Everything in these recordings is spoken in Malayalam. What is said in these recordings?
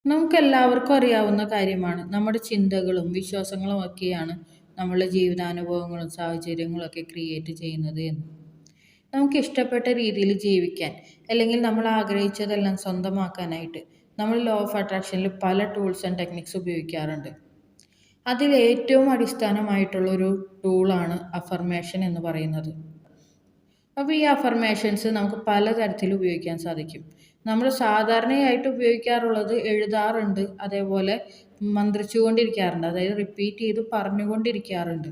നമുക്കെല്ലാവർക്കും അറിയാവുന്ന കാര്യമാണ്. നമ്മുടെ ചിന്തകളും വിശ്വാസങ്ങളും ഒക്കെയാണ് നമ്മളുടെ ജീവിതാനുഭവങ്ങളും സാഹചര്യങ്ങളും ഒക്കെ ക്രിയേറ്റ് ചെയ്യുന്നത് എന്ന്. നമുക്ക് ഇഷ്ടപ്പെട്ട രീതിയിൽ ജീവിക്കാൻ അല്ലെങ്കിൽ നമ്മൾ ആഗ്രഹിച്ചതെല്ലാം സ്വന്തമാക്കാനായിട്ട് നമ്മൾ ലോ ഓഫ് അട്രാക്ഷനിൽ പല ടൂൾസ് ആൻഡ് ടെക്നിക്സ് ഉപയോഗിക്കാറുണ്ട്. അതിൽ ഏറ്റവും അടിസ്ഥാനമായിട്ടുള്ളൊരു ടൂളാണ് അഫർമേഷൻ എന്ന് പറയുന്നത്. അപ്പോൾ ഈ അഫർമേഷൻസ് നമുക്ക് പലതരത്തിൽ ഉപയോഗിക്കാൻ സാധിക്കും. നമ്മൾ സാധാരണയായിട്ട് ഉപയോഗിക്കാറുള്ളത് എഴുതാറുണ്ട്, അതേപോലെ മന്ത്രിച്ചുകൊണ്ടിരിക്കാറുണ്ട്, അതായത് റിപ്പീറ്റ് ചെയ്ത് പറഞ്ഞുകൊണ്ടിരിക്കാറുണ്ട്.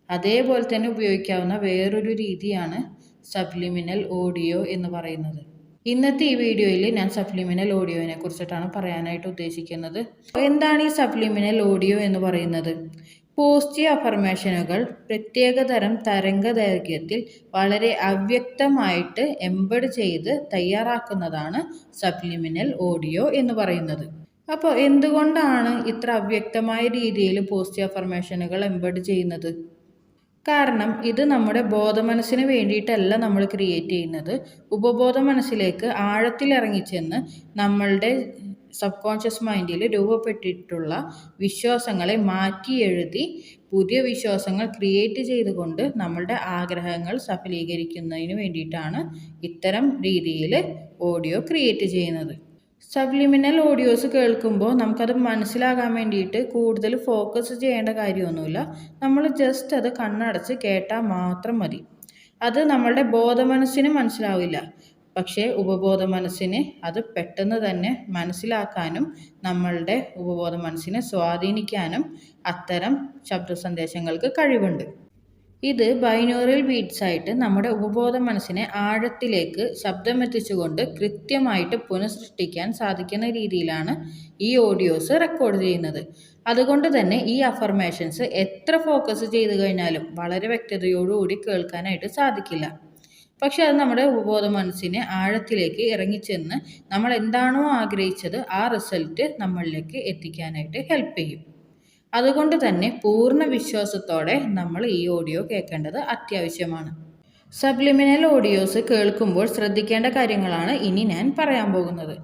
അതേപോലെ തന്നെ ഉപയോഗിക്കാവുന്ന വേറൊരു രീതിയാണ് സബ്ലിമിനൽ ഓഡിയോ എന്ന് പറയുന്നത്. ഇന്നത്തെ ഈ വീഡിയോയിൽ ഞാൻ സബ്ലിമിനൽ ഓഡിയോനെ കുറിച്ചിട്ടാണ് പറയാനായിട്ട് ഉദ്ദേശിക്കുന്നത്. എന്താണ് ഈ സബ്ലിമിനൽ ഓഡിയോ എന്ന് പറയുന്നത്? പോസിറ്റീവ് അഫർമേഷനുകൾ പ്രത്യേകതരം തരംഗദൈർഘ്യത്തിൽ വളരെ അവ്യക്തമായിട്ട് എംബഡ് ചെയ്ത് തയ്യാറാക്കുന്നതാണ് സബ്ലിമിനൽ ഓഡിയോ എന്ന് പറയുന്നത്. അപ്പോൾ എന്തുകൊണ്ടാണ് ഇത്ര അവ്യക്തമായ രീതിയിൽ പോസിറ്റീവ് അഫർമേഷനുകൾ എംബഡ് ചെയ്യുന്നത്? കാരണം ഇത് നമ്മുടെ ബോധമനസ്സിന് വേണ്ടിയിട്ടല്ല നമ്മൾ ക്രിയേറ്റ് ചെയ്യുന്നത്. ഉപബോധ മനസ്സിലേക്ക് ആഴത്തിലിറങ്ങിച്ചെന്ന് നമ്മളുടെ സബ് കോൺഷ്യസ് മൈൻഡിൽ രൂപപ്പെട്ടിട്ടുള്ള വിശ്വാസങ്ങളെ മാറ്റി എഴുതി പുതിയ വിശ്വാസങ്ങൾ ക്രിയേറ്റ് ചെയ്തുകൊണ്ട് നമ്മളുടെ ആഗ്രഹങ്ങൾ സഫലീകരിക്കുന്നതിന് വേണ്ടിയിട്ടാണ് ഇത്തരം രീതിയിൽ ഓഡിയോ ക്രിയേറ്റ് ചെയ്യുന്നത്. സബ്ലിമിനൽ ഓഡിയോസ് കേൾക്കുമ്പോൾ നമുക്കത് മനസ്സിലാകാൻ വേണ്ടിയിട്ട് കൂടുതൽ ഫോക്കസ് ചെയ്യേണ്ട കാര്യമൊന്നുമില്ല. നമ്മൾ ജസ്റ്റ് അത് കണ്ണടച്ച് കേട്ടാൽ മാത്രം മതി. അത് നമ്മളുടെ ബോധമനസ്സിന് മനസ്സിലാവില്ല, പക്ഷേ ഉപബോധ മനസ്സിന് അത് പെട്ടെന്ന് തന്നെ മനസ്സിലാക്കാനും നമ്മളുടെ ഉപബോധ മനസ്സിനെ സ്വാധീനിക്കാനും അത്തരം ശബ്ദ സന്ദേശങ്ങൾക്ക് കഴിവുണ്ട്. ഇത് ബൈനോറിയൽ ബീറ്റ്സ് ആയിട്ട് നമ്മുടെ ഉപബോധ മനസ്സിനെ ആഴത്തിലേക്ക് ശബ്ദമെത്തിച്ചുകൊണ്ട് കൃത്യമായിട്ട് പുനഃസൃഷ്ടിക്കാൻ സാധിക്കുന്ന രീതിയിലാണ് ഈ ഓഡിയോസ് റെക്കോർഡ് ചെയ്യുന്നത്. അതുകൊണ്ട് തന്നെ ഈ അഫർമേഷൻസ് എത്ര ഫോക്കസ് ചെയ്ത് കഴിഞ്ഞാലും വളരെ വ്യക്തതയോടുകൂടി കേൾക്കാനായിട്ട് സാധിക്കില്ല. പക്ഷെ അത് നമ്മുടെ ഉപബോധ മനസ്സിനെ ആഴത്തിലേക്ക് ഇറങ്ങിച്ചെന്ന് നമ്മൾ എന്താണോ ആഗ്രഹിച്ചത് ആ റിസൾട്ട് നമ്മളിലേക്ക് എത്തിക്കാനായിട്ട് ഹെൽപ്പ് ചെയ്യും. അതുകൊണ്ട് തന്നെ പൂർണ്ണ വിശ്വാസത്തോടെ നമ്മൾ ഈ ഓഡിയോ കേൾക്കേണ്ടത് അത്യാവശ്യമാണ്. സബ്ലിമിനൽ ഓഡിയോസ് കേൾക്കുമ്പോൾ ശ്രദ്ധിക്കേണ്ട കാര്യങ്ങളാണ് ഇനി ഞാൻ പറയാൻ പോകുന്നത്.